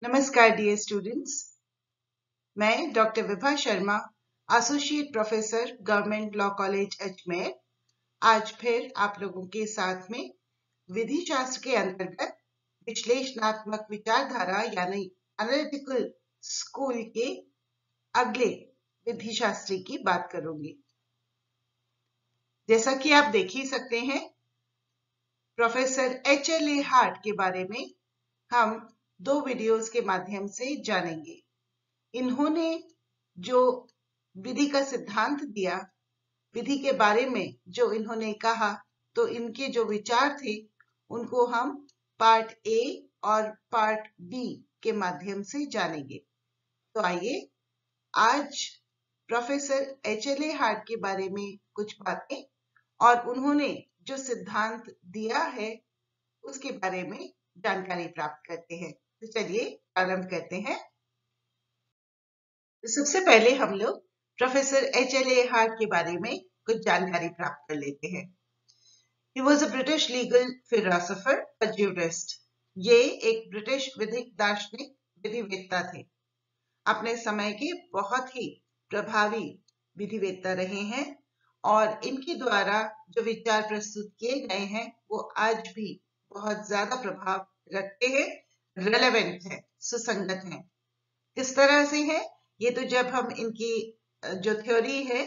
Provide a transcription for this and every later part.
नमस्कार dear students, मैं doctor Vibha Sharma, associate professor government law college Ajmer, आज फिर आप लोगों के साथ में विधि शास्त्र के अंतर्गत विश्लेषणात्मक विचारधारा यानी एनालिटिकल स्कूल के अगले विधि शास्त्री की बात करूंगी। जैसा कि आप देख ही सकते हैं, प्रोफेसर HLA हार्ट के बारे में हम 2 वीडियोस के माध्यम से जानेंगे। इन्होंने जो विधि का सिद्धांत दिया, विधि के बारे में जो इन्होंने कहा, तो इनके जो विचार थे उनको हम पार्ट ए और पार्ट बी के माध्यम से जानेंगे। तो आइए आज प्रोफेसर HLA हार्ट के बारे में कुछ बातें और उन्होंने जो सिद्धांत दिया है उसके बारे में जानकारी प्राप्त करते हैं। तो चलिए प्रारंभ करते हैं। तो सबसे पहले हम लोग प्रोफेसर HLA हार्ट के बारे में कुछ जानकारी प्राप्त कर लेते हैं। He was a British legal philosopher, a jurist. ये एक ब्रिटिश विधिक दार्शनिक विधिवेत्ता थे। अपने समय के बहुत ही प्रभावी विधिवेत्ता रहे हैं और इनके द्वारा जो विचार प्रस्तुत किए गए हैं वो आज भी बहुत ज्यादा प्रभाव रखते हैं, रेलेवेंट है, सुसंगत है। किस तरह से है ये तो जब हम इनकी जो थ्योरी है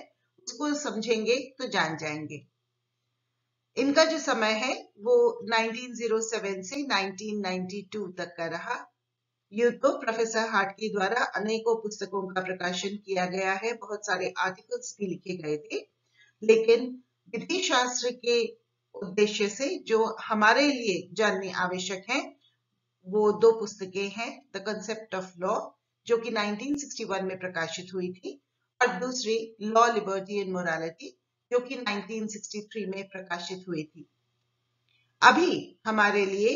उसको समझेंगे तो जान जाएंगे। इनका जो समय है वो 1907 से 1992 तक का रहा। ये तो प्रोफेसर हार्ट के द्वारा अनेकों पुस्तकों का प्रकाशन किया गया है, बहुत सारे आर्टिकल्स भी लिखे गए थे, लेकिन विधि शास्त्र के उद्देश्य से जो हमारे लिए जानने आवश्यक है वो 2 पुस्तकें हैं। द कंसेप्ट ऑफ लॉ जो कि 1961 में प्रकाशित हुई थी और दूसरी लॉ, लिबर्टी एंड मोरालिटी जो कि 1963 में प्रकाशित हुई थी। अभी हमारे लिए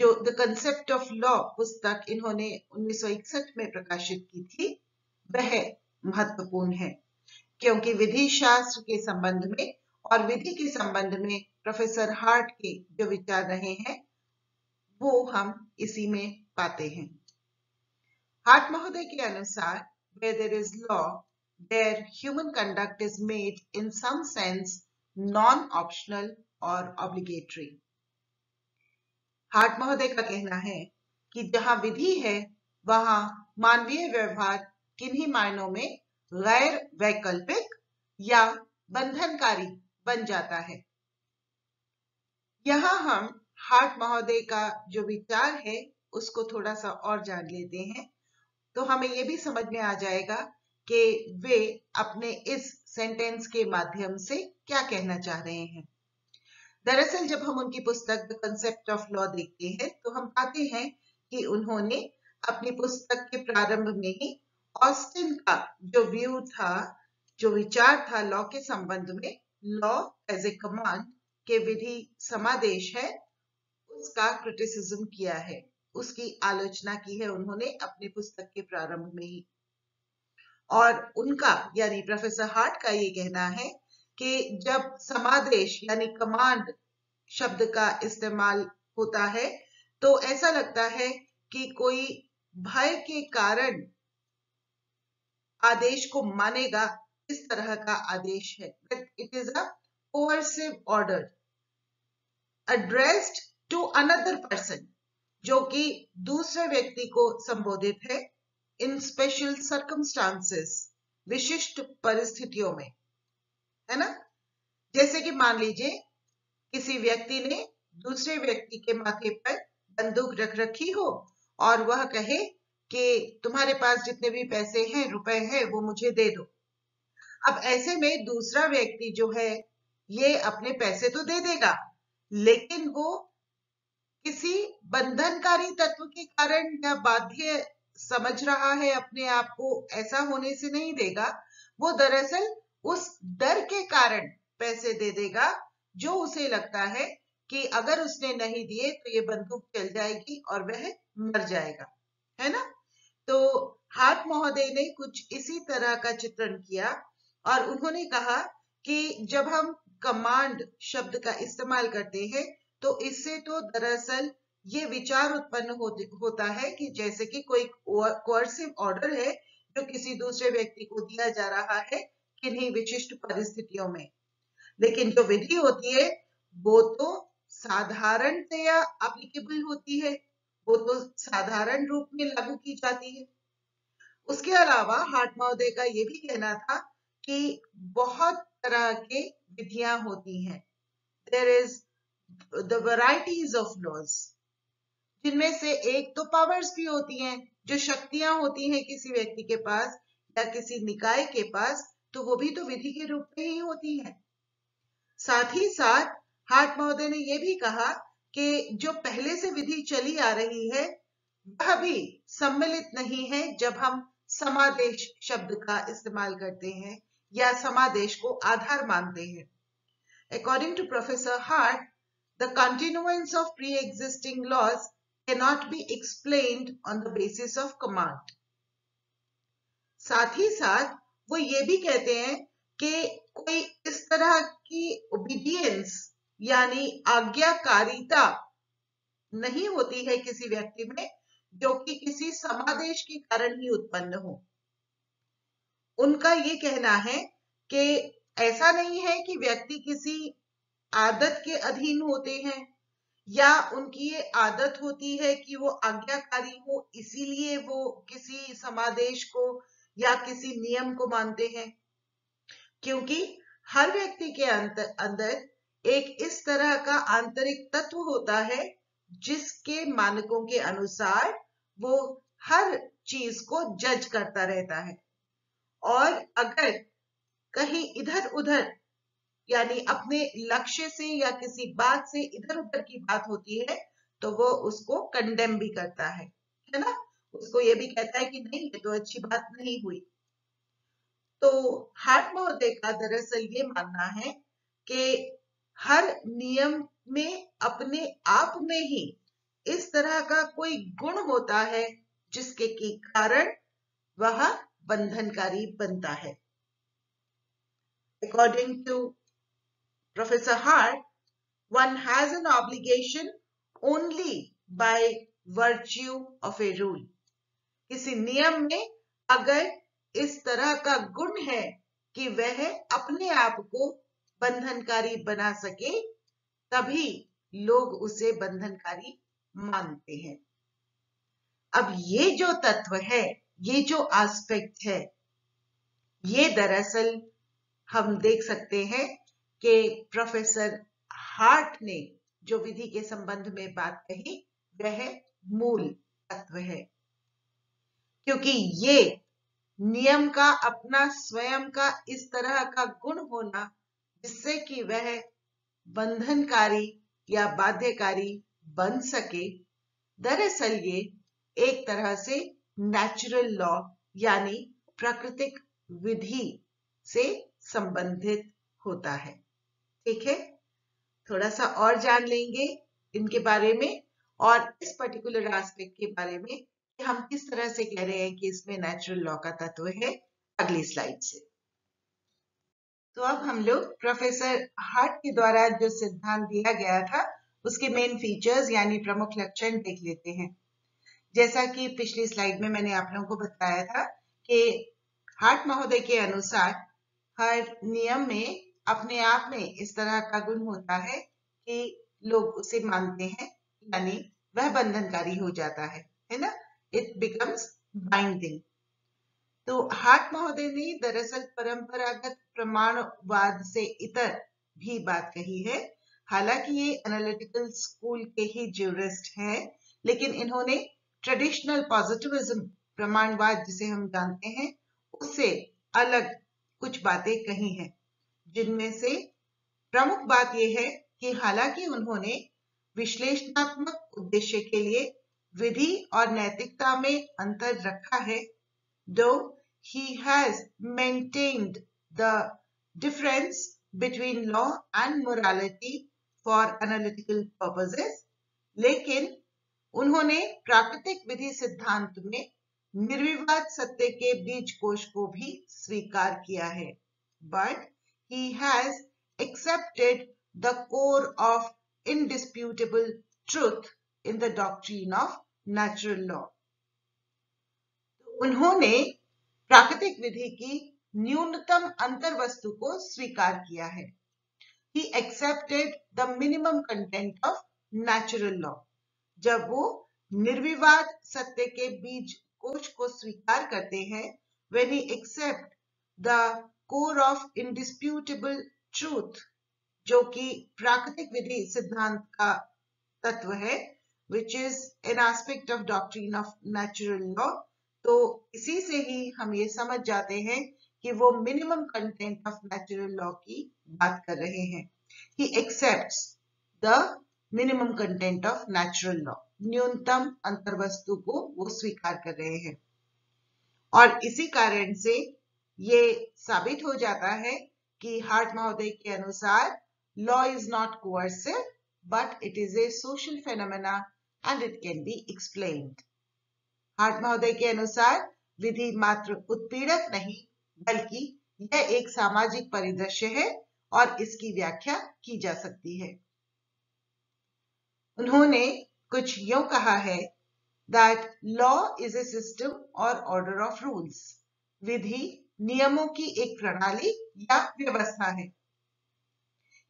जो द कंसेप्ट ऑफ लॉ पुस्तक इन्होंने 1961 में प्रकाशित की थी वह महत्वपूर्ण है, क्योंकि विधि शास्त्र के संबंध में और विधि के संबंध में प्रोफेसर हार्ट के जो विचार रहे हैं वो हम इसी में पाते हैं। हार्ट महोदय के अनुसार where there is law, there human conduct is made in some sense non-optional or obligatory. Heart महोदय का कहना है कि जहां विधि है वहां मानवीय व्यवहार किन्हीं मायनों में गैर वैकल्पिक या बंधनकारी बन जाता है। यहां हम हार्ट महोदय का जो विचार है उसको थोड़ा सा और जान लेते हैं तो हमें यह भी समझ में आ जाएगा कि वे अपने इस सेंटेंस के माध्यम से क्या कहना चाह रहे हैं। दरअसल जब हम उनकी पुस्तक द कंसेप्ट ऑफ लॉ देखते हैं तो हम पाते हैं कि उन्होंने अपनी पुस्तक के प्रारंभ में ही ऑस्टिन का जो व्यू था, जो विचार था लॉ के संबंध में, लॉ एज ए कमांड के विधि समादेश है, उसका क्रिटिसिज्म किया है, उसकी आलोचना की है उन्होंने अपनी पुस्तक के प्रारंभ में ही। और उनका यानी प्रोफेसर हार्ट का ये कहना है कि जब समादेश यानी कमांड शब्द का इस्तेमाल होता है तो ऐसा लगता है कि कोई भय के कारण आदेश को मानेगा, इस तरह का आदेश है। It is a coercive order addressed to another person, जो कि दूसरे व्यक्ति को संबोधित है, इन स्पेशल सर्कमस्टांसेस, विशिष्ट परिस्थितियों में, है ना। जैसे कि मान लीजिए किसी व्यक्ति ने दूसरे व्यक्ति के माथे पर बंदूक रख रखी हो और वह कहे कि तुम्हारे पास जितने भी पैसे हैं, रुपए हैं, वो मुझे दे दो। अब ऐसे में दूसरा व्यक्ति जो है ये अपने पैसे तो दे देगा, लेकिन वो किसी बंधनकारी तत्व के कारण या बाध्य समझ रहा है अपने आप को, ऐसा होने से नहीं देगा। वो दरअसल उस डर के कारण पैसे दे देगा जो उसे लगता है कि अगर उसने नहीं दिए तो ये बंदूक चल जाएगी और वह मर जाएगा, है ना। तो हार्ट महोदय ने कुछ इसी तरह का चित्रण किया और उन्होंने कहा कि जब हम कमांड शब्द का इस्तेमाल करते हैं तो इससे तो दरअसल ये विचार उत्पन्न होता है कि जैसे कि कोई कोर्सिव ऑर्डर है जो किसी दूसरे व्यक्ति को दिया जा रहा है किन्हीं विशिष्ट परिस्थितियों में, लेकिन जो विधि होती है वो तो साधारणतया एप्लीकेबल होती है, वो तो साधारण रूप में लागू की जाती है। उसके अलावा हार्ट महोदय का ये भी कहना था कि बहुत तरह के विधियां होती हैं, there is the varieties of laws, जिनमें से एक तो पावर्स भी होती हैं, जो शक्तियां होती हैं किसी व्यक्ति के पास या किसी निकाय के पास, तो वो भी तो विधि के रूप में ही होती हैं। साथ ही साथ हार्ट महोदय ने यह भी कहा कि जो पहले से विधि चली आ रही है वह भी सम्मिलित नहीं है जब हम समादेश शब्द का इस्तेमाल करते हैं या समादेश को आधार मानते हैं। According to Professor Hart, the continuance of pre-existing laws cannot be explained on the basis of command. साथ ही साथ वो ये भी कहते हैं कि कोई इस तरह की ओबीडियंस यानी आज्ञाकारिता नहीं होती है किसी व्यक्ति में जो कि किसी समादेश के कारण ही उत्पन्न हो। उनका ये कहना है कि ऐसा नहीं है कि व्यक्ति किसी आदत के अधीन होते हैं या उनकी ये आदत होती है कि वो आज्ञाकारी हो इसीलिए वो किसी समादेश को या किसी नियम को मानते हैं, क्योंकि हर व्यक्ति के अंदर एक इस तरह का आंतरिक तत्व होता है जिसके मानकों के अनुसार वो हर चीज को जज करता रहता है, और अगर कहीं इधर उधर यानी अपने लक्ष्य से या किसी बात से इधर उधर की बात होती है तो वो उसको कंडेम भी करता है ना, उसको ये भी कहता है कि नहीं ये तो अच्छी बात नहीं हुई। तो हार्ट महोदय का दरअसल ये मानना है कि हर नियम में अपने आप में ही इस तरह का कोई गुण होता है जिसके के कारण वह बंधनकारी बनता है। According to Professor Hart, one has an obligation only by virtue of a rule. किसी नियम में अगर इस तरह का गुण है कि वह अपने आप को बंधनकारी बना सके तभी लोग उसे बंधनकारी मानते हैं। अब ये जो तत्व है, ये जो एस्पेक्ट है, ये दरअसल हम देख सकते हैं कि प्रोफेसर हार्ट ने जो विधि के संबंध में बात कही वह मूल तत्व है, क्योंकि ये नियम का अपना स्वयं का इस तरह का गुण होना जिससे कि वह बंधनकारी या बाध्यकारी बन सके, दरअसल ये एक तरह से नेचुरल लॉ यानी प्राकृतिक विधि से संबंधित होता है। ठीक है, थोड़ा सा और जान लेंगे इनके बारे में और इस पर्टिकुलर एस्पेक्ट के बारे में कि हम किस तरह से कह रहे हैं कि इसमें नेचुरल लॉ का तत्व है अगली स्लाइड से। तो अब हम लोग प्रोफेसर हार्ट के द्वारा जो सिद्धांत दिया गया था उसके मेन फीचर्स यानी प्रमुख लक्षण देख लेते हैं। जैसा कि पिछली स्लाइड में मैंने आप लोगों को बताया था कि हार्ट महोदय के अनुसार हर नियम में अपने आप में इस तरह का गुण होता है कि लोग उसे मानते हैं, यानी वह बंधनकारी हो जाता है ना, इट बिकम्स बाइंडिंग। तो हार्ट महोदय ने दरअसल परंपरागत प्रमाणवाद से इतर भी बात कही है। हालांकि ये एनालिटिकल स्कूल के ही ज्यूरिस्ट हैं, लेकिन इन्होंने ट्रेडिशनल पॉजिटिविज्म प्रमाणवाद जिसे हम जानते हैं उससे अलग कुछ बातें कही हैं, जिनमें से प्रमुख बात यह है कि हालांकि उन्होंने विश्लेषणात्मक उद्देश्य के लिए विधि और नैतिकता में अंतर रखा है, though he has maintained the difference between law and morality for analytical purposes, लेकिन उन्होंने प्राकृतिक विधि सिद्धांत में निर्विवाद सत्य के बीज कोश को भी स्वीकार किया है, but he has accepted the core of indisputable truth in the doctrine of natural law. उन्होंने प्राकृतिक विधि की न्यूनतम अंतर्वस्तु को स्वीकार किया है. He accepted the minimum content of natural law. जब वो निर्विवाद सत्य के बीज कोश को स्वीकार करते हैं, when he accept the core of indisputable truth, जो कि प्राकृतिक विधि सिद्धांत का तत्व है, which is an aspect of doctrine of natural law, तो इसी से ही हम ये समझ जाते हैं कि वो minimum content of natural law की बात कर रहे हैं. He accepts the minimum content of natural law. न्यूनतम अंतर्वस्तु को वो स्वीकार कर रहे हैं. और इसी कारण से ये साबित हो जाता है कि हार्ट महोदय के अनुसार law is not coercive, but it is a social phenomena and it can be explained. Heart महोदय के अनुसार विधि मात्र उत्पीड़क नहीं, बल्कि यह एक सामाजिक परिदृश्य है और इसकी व्याख्या की जा सकती है. उन्होंने कुछ यूं कहा है that law is a system or order of rules. विधि नियमों की एक प्रणाली या व्यवस्था है.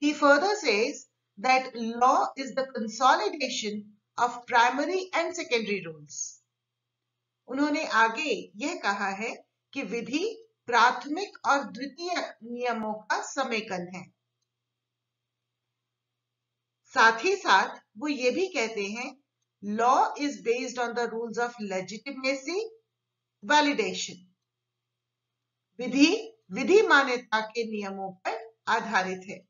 He further says that law is the consolidation of primary and secondary rules. उन्होंने आगे यह कहा है कि विधि प्राथमिक और द्वितीयक नियमों का समेकन है. साथ ही साथ वो ये भी कहते हैं law is based on the rules of legitimacy validation. विधि विधि मान्यता के नियमों पर आधारित है.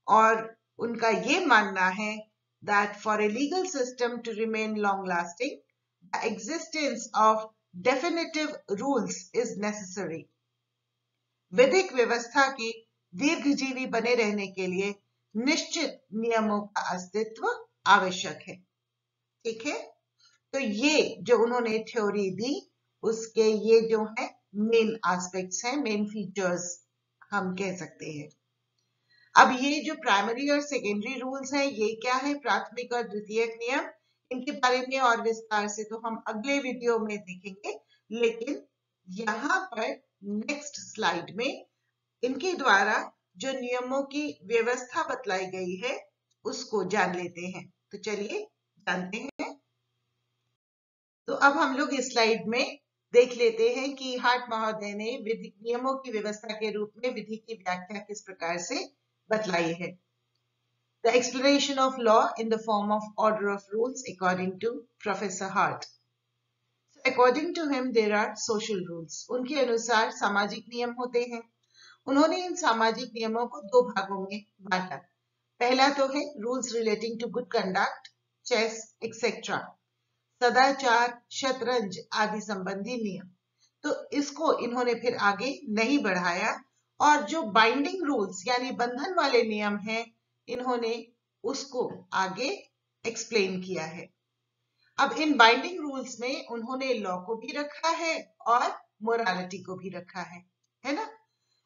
और उनका ये मानना है that for a legal system to remain long lasting, the existence of definitive rules is necessary. विधिक व्यवस्था के दीर्घजीवी बने रहने के लिए निश्चित नियमों का अस्तित्व आवश्यक है. ठीक है, तो ये जो उन्होंने थ्योरी दी उसके ये जो है मेन एस्पेक्ट्स हैं, मेन फीचर्स हम कह सकते हैं. अब ये जो प्राइमरी और सेकेंडरी रूल्स हैं, ये क्या है? प्राथमिक और द्वितीयक नियम. इनके बारे में और विस्तार से तो हम अगले वीडियो में देखेंगे, लेकिन यहाँ पर नेक्स्ट स्लाइड में इनके द्वारा जो नियमों की व्यवस्था बतलाई गई है उसको जान लेते हैं. तो चलिए जानते हैं. तो अब हम लोग इस स्लाइड में देख लेते हैं कि हार्ट महोदय ने विधि नियमों की व्यवस्था के रूप में विधि की व्याख्या किस प्रकार से बतलाई है. The explanation of law in the form of order of rules according to Professor Hart. So according to him there are social rules. उनके अनुसार सामाजिक नियम होते हैं. उन्होंने इन सामाजिक नियमों को दो भागों में बांटा. पहला तो है rules relating to good conduct, chess etcetera, सदाचार, शतरंज आदि संबंधी नियम. तो इसको इन्होंने फिर आगे नहीं बढ़ाया और जो बाइंडिंग रूल्स यानी बंधन वाले नियम हैं इन्होंने उसको आगे एक्सप्लेन किया है. अब इन बाइंडिंग रूल्स में उन्होंने लॉ को भी रखा है और मोरालिटी को भी रखा है ना.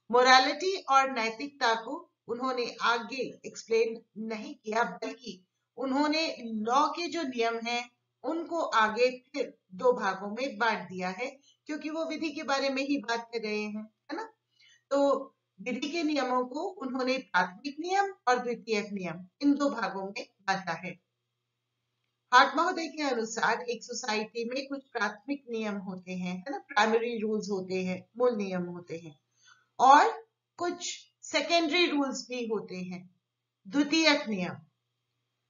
मोरालिटी और नैतिकता को उन्होंने आगे एक्सप्लेन नहीं किया, बल्कि उन्होंने लॉ के जो नियम हैं उनको आगे फिर दो भागों में बांट दिया है, क्योंकि वो विधि के बारे में ही बात कर रहे हैं, है ना. तो विधि के नियमों को उन्होंने प्राथमिक नियम और द्वितीयक नियम इन दो भागों में बांटा है. हार्ट महोदय के अनुसार एक सोसाइटी में कुछ प्राथमिक नियम होते हैं, है ना, प्राइमरी रूल्स होते हैं, मूल नियम होते हैं, और कुछ सेकेंडरी रूल्स भी होते हैं, द्वितीयक नियम.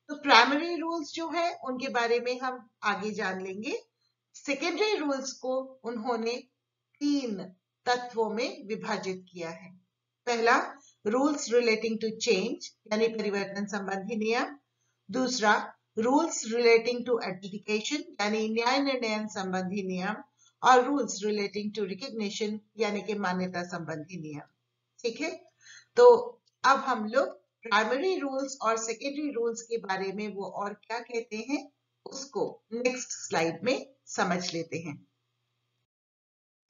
तो प्राइमरी रूल्स जो है उनके बारे में हम आगे जान लेंगे. सेकेंडरी रूल्स को उन्होंने तीन तत्वों में विभाजित किया है. पहला रूल्स रिलेटिंग टू चेंज यानी परिवर्तन संबंधी नियम. दूसरा रूल्स रिलेटिंग टू एडजुडिकेशन यानी न्याय निर्णय संबंधी नियम. और रूल्स रिलेटिंग टू रिकग्निशन यानी कि मान्यता संबंधी नियम. ठीक है, तो अब हम लोग प्राइमरी रूल्स और सेकेंडरी रूल्स के बारे में वो और क्या कहते हैं उसको नेक्स्ट स्लाइड में समझ लेते हैं.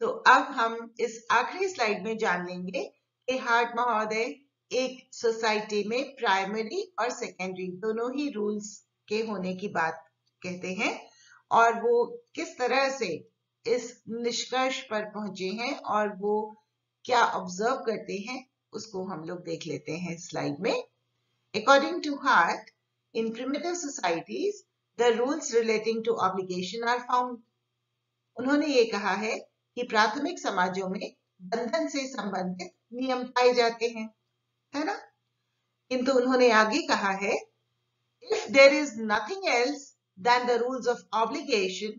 तो अब हम इस आखिरी स्लाइड में जान लेंगे कि हार्ट महोदय एक सोसाइटी में प्राइमरी और सेकेंडरी दोनों ही रूल्स के होने की बात कहते हैं और वो किस तरह से इस निष्कर्ष पर पहुंचे हैं और वो क्या ऑब्जर्व करते हैं उसको हम लोग देख लेते हैं स्लाइड में। According to Hart, in primitive societies, the rules relating to obligation are found. उन्होंने ये कहा है कि प्राथमिक समाजों में बंधन से संबंधित नियम पाए जाते हैं, है ना? किंतु उन्होंने आगे कहा है, if there is nothing else than the rules of obligation,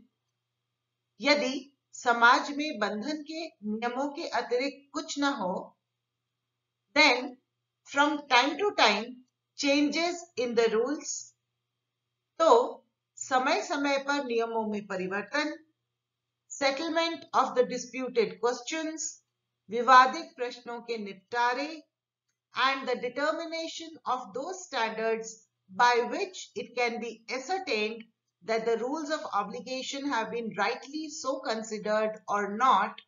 यदि समाज में बंधन के नियमों के अतिरिक्त कुछ न हो, then from time to time changes in the rules, तो समय समय पर नियमों में परिवर्तन, settlement of the disputed questions, विवादित प्रश्नों के निपटारे, and the determination of those standards by which it can be ascertained that the rules of obligation have been rightly so considered or not,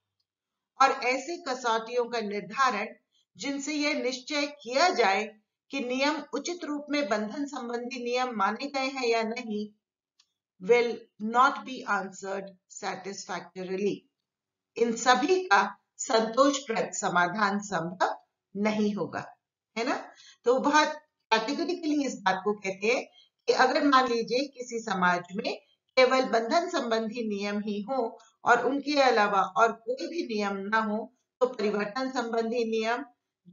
और ऐसी कसौटियों का निर्धारण जिनसे यह निश्चय किया जाए कि नियम उचित रूप में बंधन संबंधी नियम माने गए हैं या नहीं, will not be answered satisfactorily. इन सभी का संतोषप्रद समाधान संभव नहीं होगा, है ना? तो बहुत कैटेगोरिकली इस बात को कहते हैं कि अगर मान लीजिए किसी समाज में केवल बंधन संबंधी नियम ही हो और उनके अलावा और कोई भी नियम ना हो, तो परिवर्तन संबंधी नियम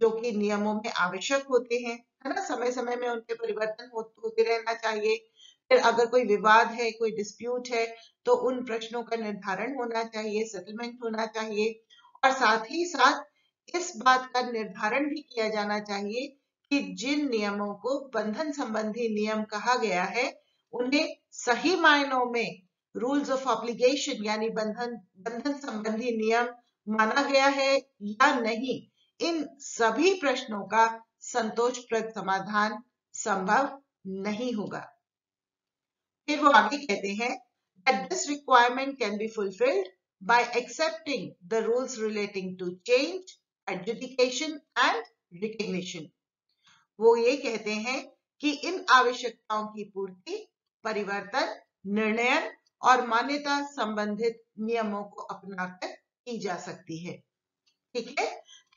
जो कि नियमों में आवश्यक होते हैं, है ना, समय समय में उनके परिवर्तन होते रहना चाहिए। फिर अगर कोई विवाद है, कोई डिस्प्यूट है, तो उन प्रश्नों का निर्धारण होना चाहिए, सेटलमेंट होना चाहिए, और साथ ही साथ इस बात का निर्धारण भी किया जाना चाहिए कि जिन नियमों को बंधन संबंधी नियम कहा गया है उन्हें सही मायनों में रूल्स ऑफ ऑब्लिगेशन यानी बंधन संबंधी नियम माना गया है या नहीं। इन सभी प्रश्नों का संतोषप्रद समाधान संभव नहीं होगा। फिर वो आगे कहते हैं that this requirement can be fulfilled by accepting the rules relating to change, adjudication and recognition. वो ये कहते हैं कि इन आवश्यकताओं की पूर्ति परिवर्तन, निर्णयन और मान्यता संबंधित नियमों को अपनाकर की जा सकती है। ठीक है,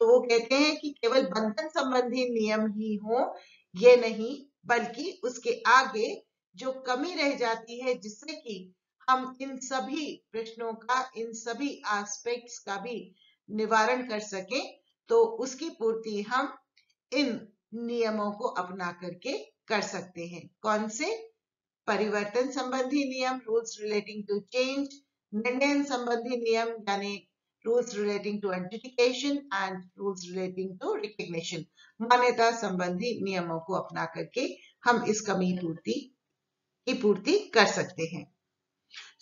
तो वो कहते हैं कि केवल बंधन संबंधी नियम ही हो ये नहीं, बल्कि उसके आगे जो कमी रह जाती है जिससे कि हम इन सभी प्रश्नों का, इन सभी एस्पेक्ट्स का भी निवारण कर सके, तो उसकी पूर्ति हम इन नियमों को अपना करके कर सकते हैं। कौन से? परिवर्तन संबंधी नियम, रूल्स रिलेटिंग टू चेंज, निर्णय संबंधी नियम यानी rules relating to adjudication and rules relating to recognition, मान्यता संबंधी नियमों को अपना करके हम इस कमी की पूर्ति कर सकते हैं।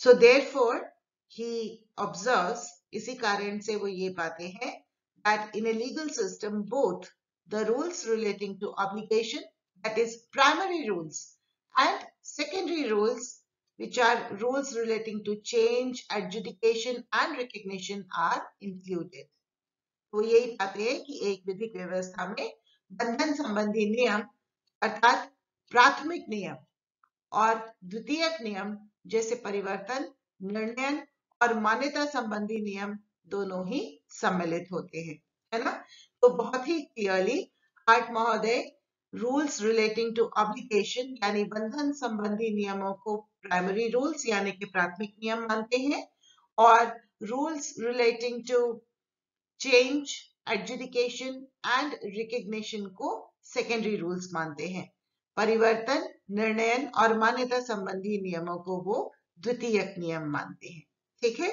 सो देयरफॉर ही ऑब्जर्व्स, इसी कारण से वो ये पाते हैं that in a legal system both the rules relating to obligation, that is primary rules, and secondary rules which are rules relating to change, adjudication and recognition are included. वो यही पाते हैं कि एक विधिक व्यवस्था में बंधन संबंधी नियम अर्थात प्राथमिक नियम और द्वितीयक नियम जैसे परिवर्तन, निर्णय और मान्यता संबंधी नियम दोनों ही सम्मिलित होते हैं, है ना? तो बहुत ही क्लियरली हार्ट महोदय रूल्स रिलेटिंग टू ऑब्लिगेशन यानी बंधन संबंधी नियमों को प्राइमरी रूल्स यानी कि प्राथमिक नियम मानते हैं और rules relating to change, adjudication and recognition को सेकेंडरी रूल्स मानते हैं। परिवर्तन, निर्णयन और मान्यता संबंधी नियमों को वो द्वितीयक नियम मानते हैं। ठीक है,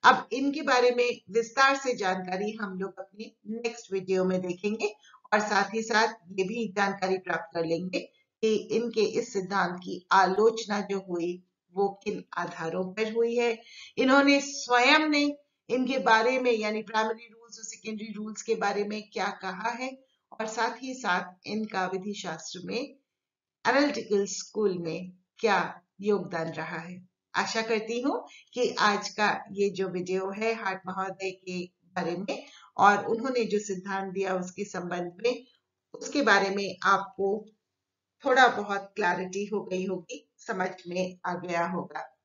अब इनके बारे में विस्तार से जानकारी हम लोग अपनी नेक्स्ट वीडियो में देखेंगे और साथ ही साथ ये भी जानकारी प्राप्त कर लेंगे कि इनके इस सिद्धांत की आलोचना जो हुई वो किन आधारों पर हुई है, इन्होंने स्वयं ने इनके बारे में यानी प्राइमरी रूल्स और सेकेंडरी रूल्स के बारे में क्या कहा है और साथ ही साथ इनका विधि शास्त्र में एनालिटिकल स्कूल में क्या योगदान रहा है। आशा करती हूँ कि आज का ये जो वीडियो है हार्ट महोदय के बारे में और उन्होंने जो सिद्धांत दिया उसके संबंध में, उसके बारे में आपको थोड़ा बहुत क्लैरिटी हो गई होगी, समझ में आ गया होगा।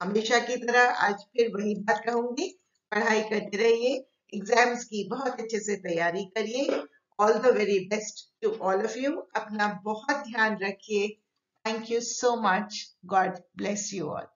हमेशा की तरह आज फिर वही बात कहूंगी, पढ़ाई करते रहिए, एग्जाम्स की बहुत अच्छे से तैयारी करिए। All the very best to all of you. अपना बहुत ध्यान रखिए। Thank you so much. God bless you all.